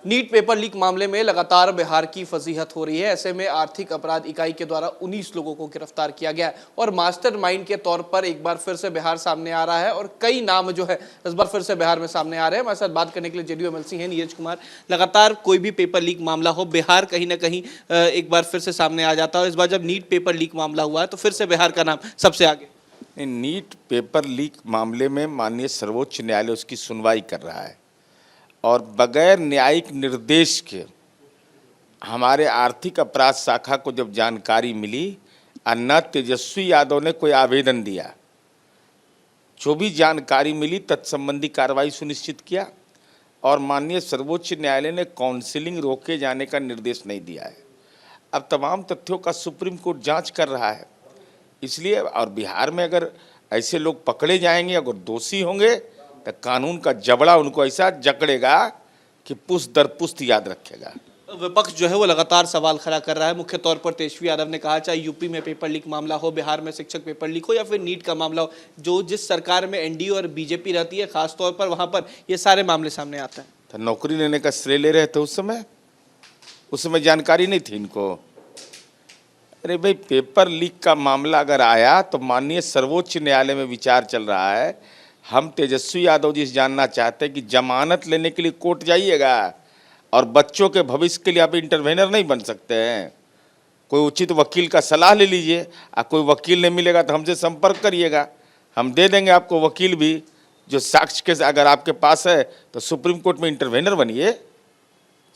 NEET paper leak मामले में लगातार बिहार की फजीहत हो रही है। ऐसे में आर्थिक अपराध इकाई के द्वारा 19 लोगों को गिरफ्तार किया गया है और मास्टरमाइंड के तौर पर एक बार फिर से बिहार सामने आ रहा है और कई नाम जो है इस बार फिर से बिहार में सामने आ रहे हैं। हमारे साथ बात करने के लिए जेडीयू एमएलसी हैं नीरज कुमार। लगातार कोई भी पेपर लीक मामला हो, बिहार कहीं ना कहीं एक बार फिर से सामने आ जाता है। इस बार जब नीट पेपर लीक मामला हुआ है तो फिर से बिहार का नाम सबसे आगे। नीट पेपर लीक मामले में माननीय सर्वोच्च न्यायालय उसकी सुनवाई कर रहा है और बगैर न्यायिक निर्देश के हमारे आर्थिक अपराध शाखा को जब जानकारी मिली और न तेजस्वी यादव ने कोई आवेदन दिया, जो भी जानकारी मिली तत्संबंधी कार्रवाई सुनिश्चित किया और माननीय सर्वोच्च न्यायालय ने काउंसिलिंग रोके जाने का निर्देश नहीं दिया है। अब तमाम तथ्यों का सुप्रीम कोर्ट जांच कर रहा है, इसलिए और बिहार में अगर ऐसे लोग पकड़े जाएंगे, अगर दोषी होंगे तो कानून का जबड़ा उनको ऐसा जकड़ेगा कि पुष्ट दर पुष्ट याद रखेगा। विपक्ष जो है वो लगातार सवाल खड़ा कर रहा है। मुख्य तौर पर तेजस्वी यादव ने कहा, चाहे यूपी में पेपर लीक मामला हो, बिहार में शिक्षक पेपर लीक हो या फिर नीट का मामला हो, जो जिस सरकार में एनडीए और बीजेपी रहती है खासतौर पर वहां पर ये सारे मामले सामने आते हैं। तो नौकरी लेने का श्रेय ले रहे थे उस समय जानकारी नहीं थी इनको। अरे भाई, पेपर लीक का मामला अगर आया तो माननीय सर्वोच्च न्यायालय में विचार चल रहा है। हम तेजस्वी यादव जी से जानना चाहते हैं कि जमानत लेने के लिए कोर्ट जाइएगा और बच्चों के भविष्य के लिए आप इंटरवेनर नहीं बन सकते हैं। कोई उचित वकील का सलाह ले लीजिए। कोई वकील नहीं मिलेगा तो हमसे संपर्क करिएगा, हम दे देंगे आपको वकील भी जो साक्ष्य के अगर आपके पास है तो सुप्रीम कोर्ट में इंटरवेनर बनिए।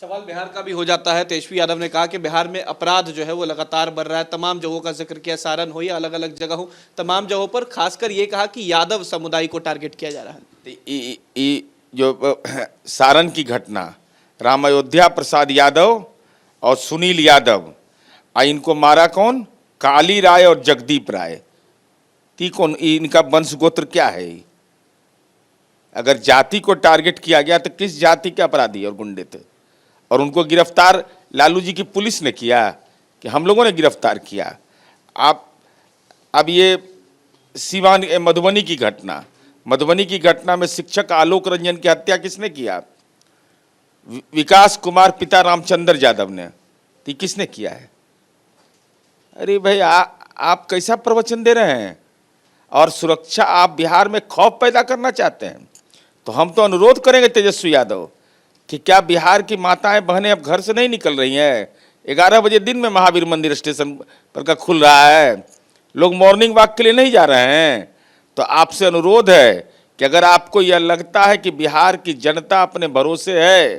सवाल बिहार का भी हो जाता है। तेजस्वी यादव ने कहा कि बिहार में अपराध जो है वो लगातार बढ़ रहा है। तमाम जगहों का जिक्र किया, सारण हो या अलग अलग जगह हो, तमाम जगहों पर खासकर ये कहा कि यादव समुदाय को टारगेट किया जा रहा है। जो सारण की घटना, राम अयोध्या प्रसाद यादव और सुनील यादव, इनको मारा कौन? काली राय और जगदीप राय। कौन इनका वंश गोत्र क्या है? अगर जाति को टारगेट किया गया तो किस जाति के अपराधी और गुंडे थे? और उनको गिरफ्तार लालू जी की पुलिस ने किया कि हम लोगों ने गिरफ्तार किया? अब ये सिवान मधुबनी की घटना में शिक्षक आलोक रंजन की हत्या किसने किया? विकास कुमार पिता रामचंद्र यादव ने। तो किसने किया है? अरे भाई, आप कैसा प्रवचन दे रहे हैं? और सुरक्षा, आप बिहार में खौफ पैदा करना चाहते हैं। तो हम तो अनुरोध करेंगे तेजस्वी यादव कि क्या बिहार की माताएं बहनें अब घर से नहीं निकल रही हैं? 11 बजे दिन में महावीर मंदिर स्टेशन पर का खुल रहा है, लोग मॉर्निंग वॉक के लिए नहीं जा रहे हैं। तो आपसे अनुरोध है कि अगर आपको यह लगता है कि बिहार की जनता अपने भरोसे है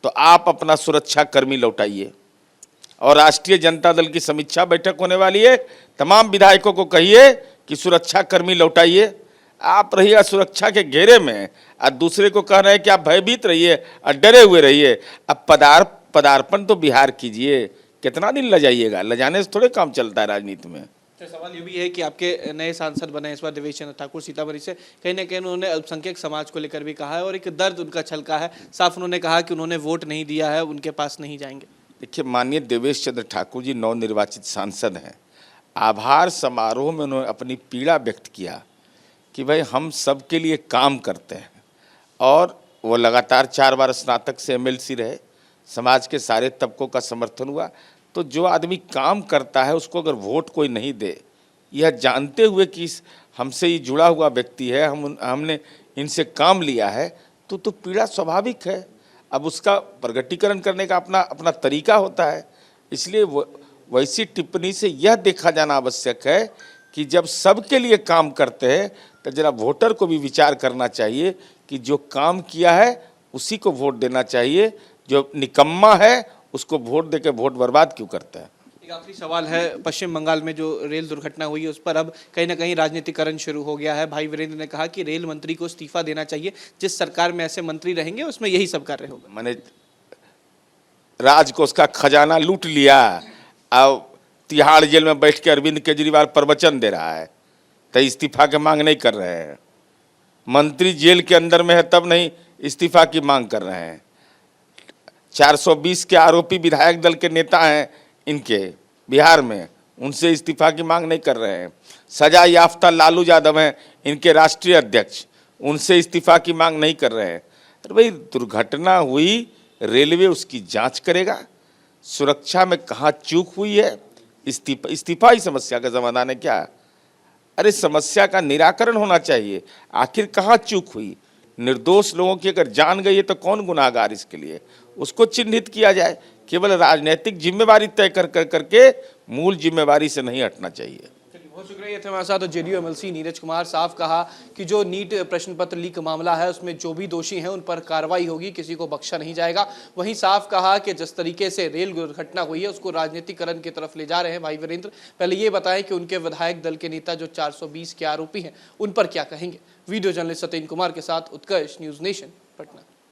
तो आप अपना सुरक्षा कर्मी लौटाइए। और राष्ट्रीय जनता दल की समीक्षा बैठक होने वाली है, तमाम विधायकों को कहिए कि सुरक्षा कर्मी लौटाइए। आप रहिए सुरक्षा के घेरे में और दूसरे को कह रहे हैं कि आप भयभीत रहिए और डरे हुए रहिए। अब पदार्पण तो बिहार कीजिए। कितना दिन लजाइएगा? लजाने से थोड़े काम चलता है राजनीति में। तो सवाल ये भी है कि आपके नए सांसद बने इस बार देवेश चंद्र ठाकुर सीतामढ़ी से, कहीं ना कहीं उन्होंने अल्पसंख्यक समाज को लेकर भी कहा है और एक दर्द उनका छलका है। साफ उन्होंने कहा कि उन्होंने वोट नहीं दिया है, उनके पास नहीं जाएंगे। देखिए, माननीय देवेश चंद्र ठाकुर जी नवनिर्वाचित सांसद हैं। आभार समारोह में उन्होंने अपनी पीड़ा व्यक्त किया कि भाई हम सबके लिए काम करते हैं। और वो लगातार 4 बार स्नातक से एमएलसी रहे, समाज के सारे तबकों का समर्थन हुआ। तो जो आदमी काम करता है उसको अगर वोट कोई नहीं दे, यह जानते हुए कि हमसे ये जुड़ा हुआ व्यक्ति है, हमने इनसे काम लिया है, तो पीड़ा स्वाभाविक है। अब उसका प्रगटीकरण करने का अपना तरीका होता है। इसलिए वैसी टिप्पणी से यह देखा जाना आवश्यक है कि जब सबके लिए काम करते हैं तो जरा वोटर को भी विचार करना चाहिए कि जो काम किया है उसी को वोट देना चाहिए। जो निकम्मा है उसको वोट देके वोट बर्बाद क्यों करते हैं? एक आखिरी सवाल है, पश्चिम बंगाल में जो रेल दुर्घटना हुई है उस पर अब कहीं ना कहीं राजनीतिकरण शुरू हो गया है। भाई वीरेंद्र ने कहा कि रेल मंत्री को इस्तीफा देना चाहिए। जिस सरकार में ऐसे मंत्री रहेंगे उसमें यही सब कार्य होगा। मैंने राजकोष का खजाना लूट लिया, अब तिहाड़ जेल में बैठ के अरविंद केजरीवाल प्रवचन दे रहा है तो इस्तीफा की मांग नहीं कर रहे हैं। मंत्री जेल के अंदर में है तब नहीं इस्तीफा की मांग कर रहे हैं। 420 के आरोपी विधायक दल के नेता हैं इनके बिहार में, उनसे इस्तीफा की मांग नहीं कर रहे हैं। सजा याफ्ता लालू यादव हैं इनके राष्ट्रीय अध्यक्ष, उनसे इस्तीफा की मांग नहीं कर रहे हैं। अरे भाई, दुर्घटना हुई, रेलवे उसकी जांच करेगा, सुरक्षा में कहाँ चूक हुई है, इस्तीफा ही समस्या का समाधान है क्या? अरे समस्या का निराकरण होना चाहिए, आखिर कहाँ चूक हुई। निर्दोष लोगों की अगर जान गई है तो कौन गुनाहगार इसके लिए, उसको चिन्हित किया जाए। केवल राजनीतिक जिम्मेवारी तय करके मूल जिम्मेवारी से नहीं हटना चाहिए। बहुत शुक्रिया। ये थे हमारे साथ जेडीयू एमएलसी नीरज कुमार। साफ कहा कि जो नीट प्रश्न पत्र लीक मामला है उसमें जो भी दोषी हैं उन पर कार्रवाई होगी, किसी को बख्शा नहीं जाएगा। वहीं साफ कहा कि जिस तरीके से रेल दुर्घटना हुई है उसको राजनीतिकरण की तरफ ले जा रहे हैं भाई वीरेंद्र। पहले ये बताएं कि उनके विधायक दल के नेता जो 420 के आरोपी हैं उन पर क्या कहेंगे। वीडियो जर्नलिस्ट सत्येंद्र कुमार के साथ उत्कर्ष, न्यूज नेशन, पटना।